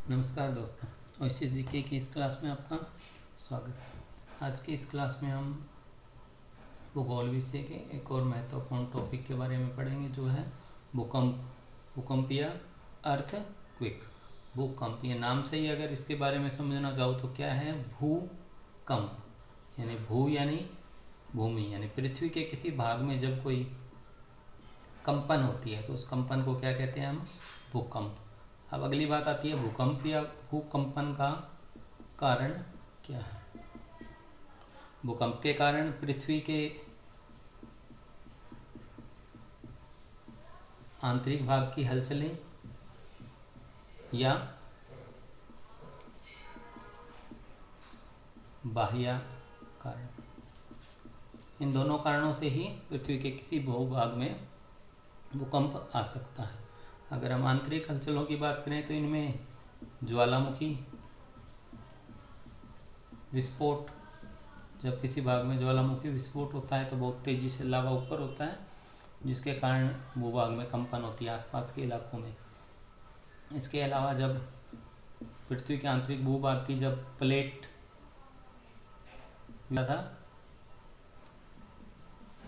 नमस्कार दोस्तों, oasis GK की इस क्लास में आपका स्वागत है। आज की इस क्लास में हम भूगोल विषय के एक और महत्वपूर्ण टॉपिक के बारे में पढ़ेंगे, जो है भूकंप। भूकंप या अर्थक्वेक। भूकंप, ये नाम से ही अगर इसके बारे में समझना चाहो तो क्या है? भूकंप यानी भू यानी भूमि, यानी पृथ्वी के किसी भाग में जब कोई कंपन होती है तो उस कंपन को क्या कहते हैं हम? भूकंप। अब अगली बात आती है भूकंप या भूकंपन का कारण क्या है। भूकंप के कारण पृथ्वी के आंतरिक भाग की हलचलें या बाह्य कारण, इन दोनों कारणों से ही पृथ्वी के किसी भूभाग में भूकंप आ सकता है। अगर हम आंतरिक हलचलों की बात करें तो इनमें ज्वालामुखी विस्फोट, जब किसी भाग में ज्वालामुखी विस्फोट होता है तो बहुत तेज़ी से लावा ऊपर होता है, जिसके कारण भूभाग में कंपन होती है आसपास के इलाकों में। इसके अलावा जब पृथ्वी के आंतरिक भूभाग की जब प्लेट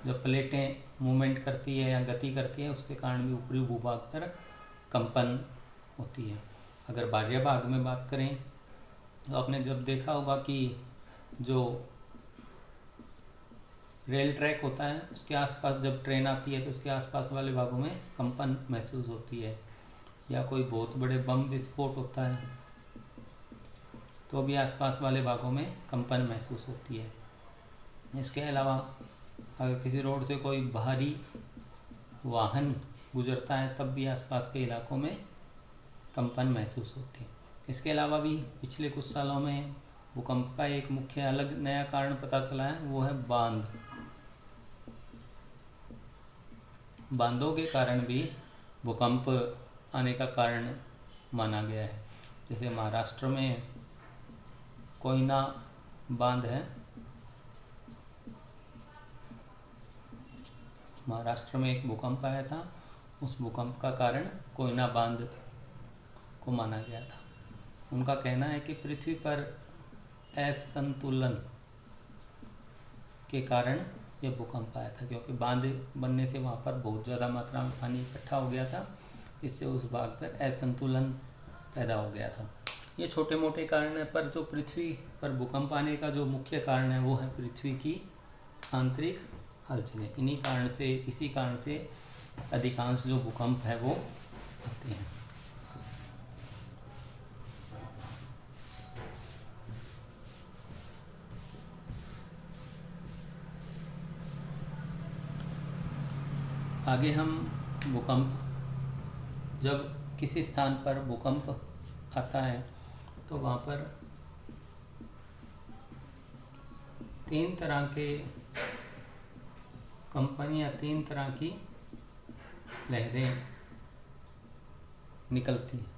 जब प्लेटें मूवमेंट करती है या गति करती है, उसके कारण भी ऊपरी भूभाग पर कंपन होती है। अगर बाह्य भाग में बात करें तो आपने जब देखा होगा कि जो रेल ट्रैक होता है उसके आसपास जब ट्रेन आती है तो उसके आसपास वाले भागों में कंपन महसूस होती है, या कोई बहुत बड़े बम विस्फोट होता है तो भी आसपास वाले भागों में कंपन महसूस होती है। इसके अलावा अगर किसी रोड से कोई भारी वाहन गुजरता है तब भी आसपास के इलाकों में कंपन महसूस होती है। इसके अलावा भी पिछले कुछ सालों में भूकंप का एक मुख्य अलग नया कारण पता चला है, वो है बांध। बांधों के कारण भी भूकंप आने का कारण माना गया है। जैसे महाराष्ट्र में कोयना बांध है, महाराष्ट्र में एक भूकंप आया था, उस भूकंप का कारण कोयना बांध को माना गया था। उनका कहना है कि पृथ्वी पर असंतुलन के कारण यह भूकंप आया था, क्योंकि बांध बनने से वहाँ पर बहुत ज़्यादा मात्रा में पानी इकट्ठा हो गया था, इससे उस भाग पर असंतुलन पैदा हो गया था। ये छोटे मोटे कारण हैं, पर जो पृथ्वी पर भूकंप आने का जो मुख्य कारण है वो है पृथ्वी की आंतरिक हलचलें। इसी कारण से अधिकांश जो भूकंप है वो आते हैं। आगे हम भूकंप, जब किसी स्थान पर भूकंप आता है तो वहाँ पर तीन तरह के कंपन या तीन तरह की लहरें निकलती हैं।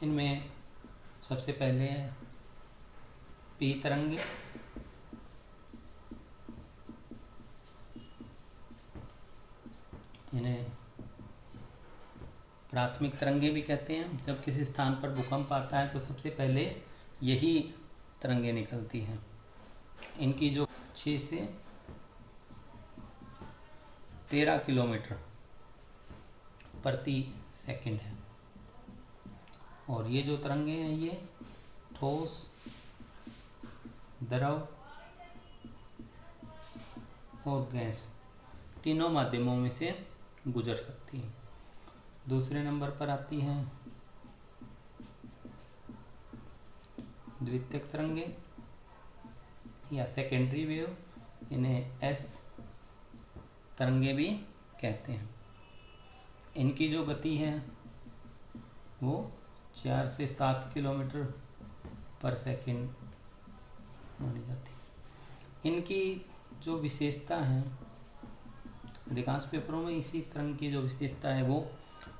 इनमें सबसे पहले है पी तरंगे, इन्हें प्राथमिक तरंगे भी कहते हैं। जब किसी स्थान पर भूकंप आता है तो सबसे पहले यही तरंगे निकलती हैं। इनकी जो 6 से 13 किलोमीटर प्रति सेकंड है, और ये जो तरंगे हैं ये ठोस, द्रव और गैस तीनों माध्यमों में से गुजर सकती हैं। दूसरे नंबर पर आती हैं द्वितीयक तरंगे या सेकेंडरी वेव, इन्हें एस तरंगे भी कहते हैं। इनकी जो गति है वो 4 से 7 किलोमीटर पर सेकंड मानी जाती है। इनकी जो विशेषता है, अधिकांश पेपरों में इसी तरंग की जो विशेषता है वो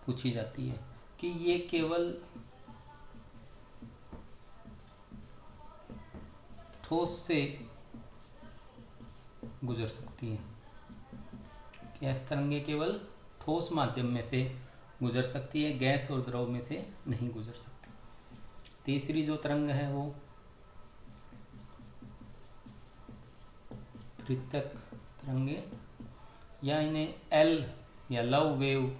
पूछी जाती है कि ये केवल ठोस से गुजर सकती है। गैस तरंगे केवल ठोस माध्यम में से गुजर सकती है, गैस और द्रव में से नहीं गुजर सकती। तीसरी जो तरंग है वो त्रितक तरंगे, या इन्हें एल या लव वेव,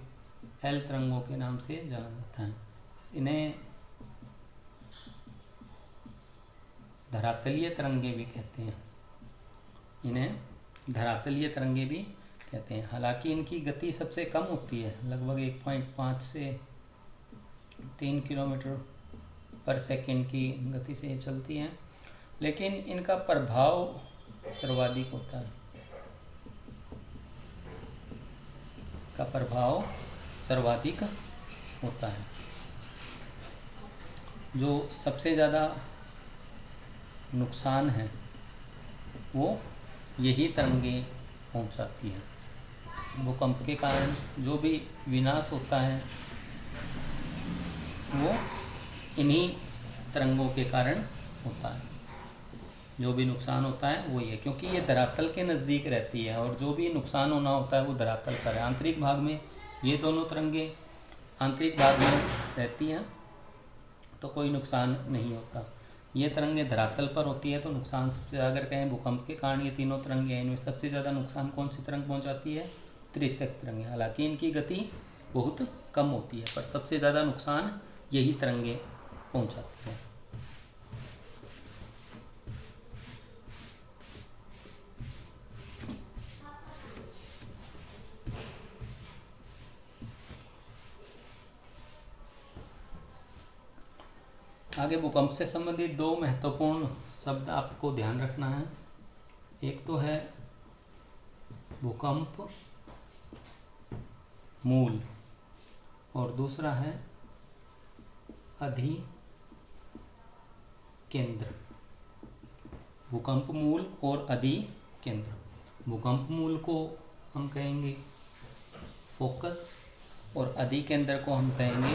एल तरंगों के नाम से जाना जाता है। इन्हें धरातलीय तरंगे भी कहते हैं, इन्हें धरातलीय तरंगे भी कहते हैं। हालांकि इनकी गति सबसे कम होती है, लगभग 1.5 से 3 किलोमीटर पर सेकंड की गति से ये चलती हैं, लेकिन इनका प्रभाव सर्वाधिक होता है। का प्रभाव सर्वाधिक होता है। जो सबसे ज़्यादा नुकसान है वो यही तरंगे पहुंचाती है। भूकंप के कारण जो भी विनाश होता है वो इन्हीं तरंगों के कारण होता है। जो भी नुकसान होता है वो ये, क्योंकि ये धरातल के नज़दीक रहती है और जो भी नुकसान होना होता है वो धरातल पर है। आंतरिक भाग में ये दोनों तरंगे आंतरिक भाग में रहती हैं तो कोई नुकसान नहीं होता। ये तरंगे धरातल पर होती है तो नुकसान सबसे ज़्यादा, अगर कहें भूकंप के कारण ये तीनों तरंगे हैं, इनमें सबसे ज़्यादा नुकसान कौन सी तरंग पहुंचाती है? त्रितक तरंगे। हालांकि इनकी गति बहुत कम होती है पर सबसे ज़्यादा नुकसान यही तरंगे पहुंचाती है। आगे भूकंप से संबंधित दो महत्वपूर्ण शब्द आपको ध्यान रखना है। एक तो है भूकंप मूल और दूसरा है अधिकेंद्र। भूकंप मूल और अधिकेंद्र। भूकंप मूल को हम कहेंगे फोकस और अधिकेंद्र को हम कहेंगे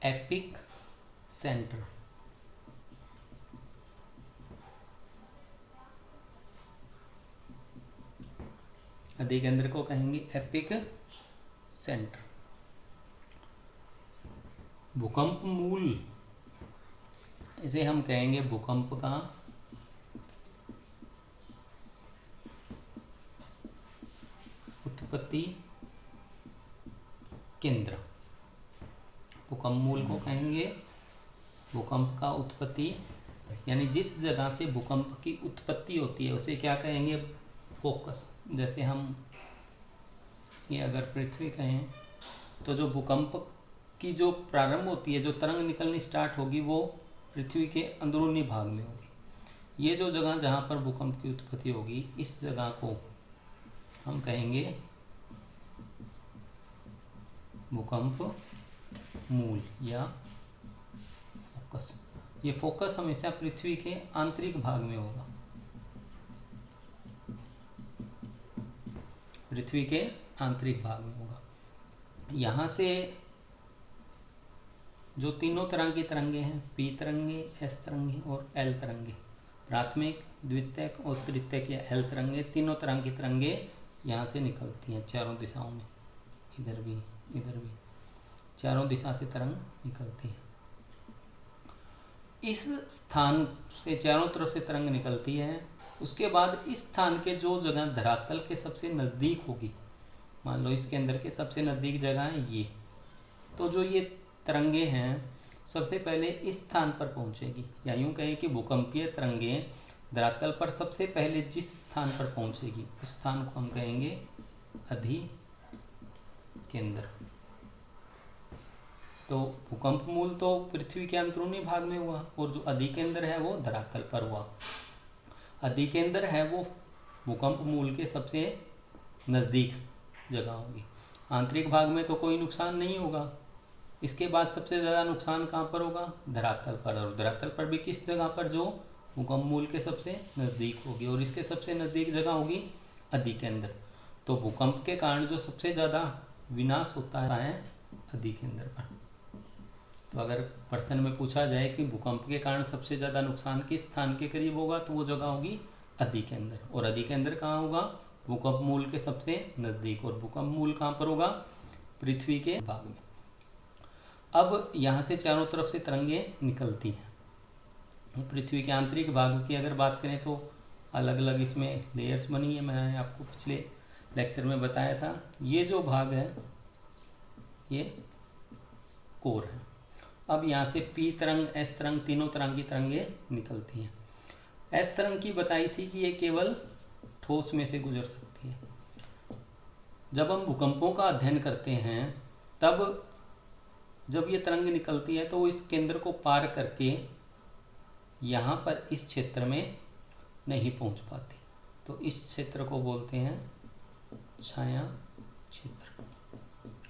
एपिक सेंटर। अधिकेंद्र को कहेंगे एपिक सेंटर। भूकंप मूल इसे हम कहेंगे भूकंप का उत्पत्ति केंद्र। भूकंप मूल को कहेंगे भूकंप का उत्पत्ति, यानी जिस जगह से भूकंप की उत्पत्ति होती है उसे क्या कहेंगे? फोकस। जैसे हम ये अगर पृथ्वी कहें तो जो भूकंप की जो प्रारंभ होती है, जो तरंग निकलनी स्टार्ट होगी वो पृथ्वी के अंदरूनी भाग में होगी। ये जो जगह जहाँ पर भूकंप की उत्पत्ति होगी इस जगह को हम कहेंगे भूकंप मूल या फोकस। ये फोकस हमेशा पृथ्वी के आंतरिक भाग में होगा, पृथ्वी के आंतरिक भाग में होगा। यहाँ से जो तीनों तरह की तरंगे हैं, पी तरंगे, एस तरंगे और एल तरंगे, प्राथमिक, द्वितीयक और तृतीयक या एल तरंगे, तीनों तरह की तरंगे यहाँ से निकलती हैं चारों दिशाओं में, इधर भी इधर भी, चारों दिशा से तरंग निकलती है। इस स्थान से चारों तरफ से तरंग निकलती है। उसके बाद इस स्थान के जो जगह धरातल के सबसे नज़दीक होगी, मान लो इसके अंदर के सबसे नज़दीक जगह है ये, तो जो ये तरंगे हैं सबसे पहले इस स्थान पर पहुंचेगी, या यूं कहें कि भूकंपीय तरंगे धरातल पर सबसे पहले जिस स्थान पर पहुंचेगी उस स्थान को हम कहेंगे अधिकेंद्र। तो भूकंप मूल तो पृथ्वी के अंदरूनी भाग में हुआ और जो अधिकेंद्र है वो धरातल पर हुआ। अधिकेंद्र है वो भूकंप मूल के सबसे नज़दीक जगह होगी। आंतरिक भाग में तो कोई नुकसान नहीं होगा। इसके बाद सबसे ज़्यादा नुकसान कहाँ पर होगा? धरातल पर। और धरातल पर भी किस जगह पर? जो भूकंप मूल के सबसे नज़दीक होगी, और इसके सबसे नज़दीक जगह होगी अधिकेंद्र। तो भूकंप के कारण जो सबसे ज़्यादा विनाश होता है अधिकेंद्र पर। तो अगर प्रश्न में पूछा जाए कि भूकंप के कारण सबसे ज़्यादा नुकसान किस स्थान के करीब होगा, तो वो जगह होगी अधि के अंदर। और अधि के अंदर कहाँ होगा? भूकंप मूल के सबसे नज़दीक। और भूकंप मूल कहाँ पर होगा? पृथ्वी के भाग में। अब यहाँ से चारों तरफ से तरंगे निकलती हैं। पृथ्वी के आंतरिक भाग की अगर बात करें तो अलग अलग इसमें लेयर्स बनी है, मैंने आपको पिछले लेक्चर में बताया था। ये जो भाग है ये कोर है। अब यहाँ से पी तरंग, एस तरंग, तीनों तरंग की तरंगे निकलती हैं। एस तरंग की बताई थी कि ये केवल ठोस में से गुजर सकती है। जब हम भूकंपों का अध्ययन करते हैं तब जब ये तरंग निकलती है तो वो इस केंद्र को पार करके यहाँ पर इस क्षेत्र में नहीं पहुँच पाती। तो इस क्षेत्र को बोलते हैं छाया क्षेत्र,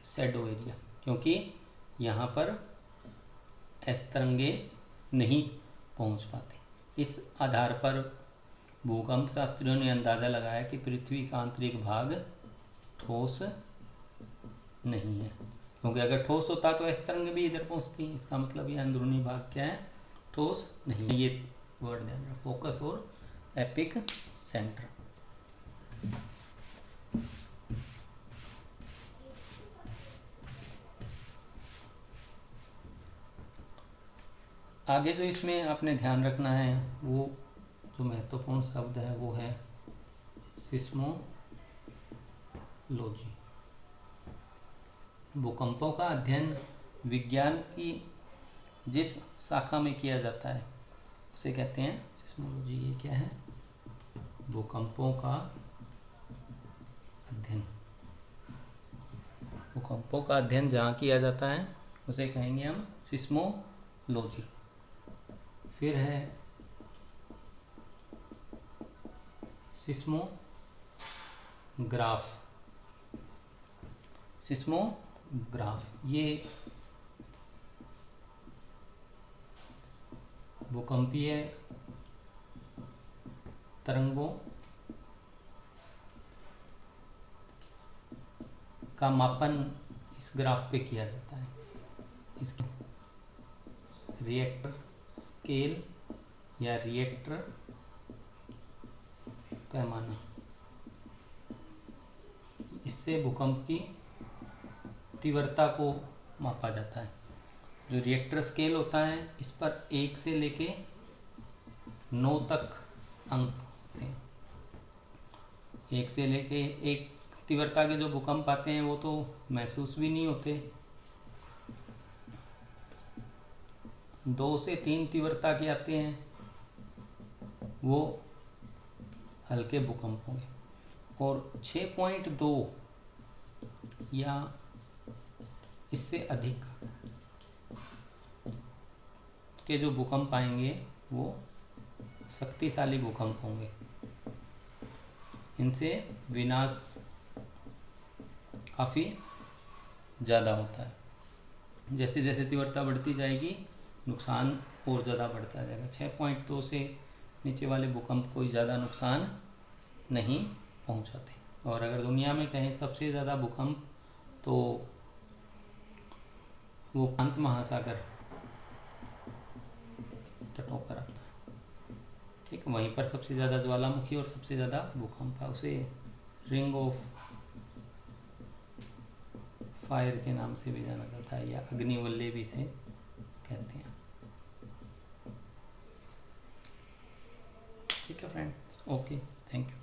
शैडो एरिया, क्योंकि यहाँ पर एस तरंगे नहीं पहुँच पाते। इस आधार पर भूकंप शास्त्रियों ने अंदाज़ा लगाया कि पृथ्वी का आंतरिक भाग ठोस नहीं है, क्योंकि अगर ठोस होता तो एस तरंग भी इधर पहुँचती। इसका मतलब ये अंदरूनी भाग क्या है? ठोस नहीं है। ये वर्ड ध्यान रखना, फोकस और एपिक सेंटर। आगे जो इसमें आपने ध्यान रखना है वो जो महत्वपूर्ण शब्द है वो है सिस्मोलॉजी। भूकंपों का अध्ययन विज्ञान की जिस शाखा में किया जाता है उसे कहते हैं सिस्मोलॉजी। ये क्या है? भूकंपों का अध्ययन। भूकंपों का अध्ययन जहाँ किया जाता है उसे कहेंगे हम सिस्मोलॉजी। फिर है सिस्मोग्राफ। सिस्मोग्राफ ये भूकंपीय तरंगों का मापन इस ग्राफ पे किया जाता है। इसके रिएक्टर स्केल या रिएक्टर पैमाना, इससे भूकंप की तीव्रता को मापा जाता है। जो रिएक्टर स्केल होता है इस पर 1 से लेके 9 तक अंक होते हैं। 1 से लेके 1 तीव्रता के जो भूकंप आते हैं वो तो महसूस भी नहीं होते। 2 से 3 तीव्रता के आते हैं वो हल्के भूकंप होंगे। और 6.2 या इससे अधिक के जो भूकंप आएंगे वो शक्तिशाली भूकंप होंगे। इनसे विनाश काफ़ी ज़्यादा होता है। जैसे जैसे तीव्रता बढ़ती जाएगी नुकसान और ज़्यादा बढ़ता जाएगा। 6.2 से नीचे वाले भूकंप कोई ज़्यादा नुकसान नहीं पहुंचाते। और अगर दुनिया में कहें सबसे ज़्यादा भूकंप तो वो प्रशांत महासागर तटों पर आता है। ठीक, वहीं पर सबसे ज़्यादा ज्वालामुखी और सबसे ज़्यादा भूकंप है। उसे रिंग ऑफ फायर के नाम से भी जाना जाता है या अग्निवल्ले भी से कहते हैं। ठीक है फ्रेंड्स, ओके, थैंक यू।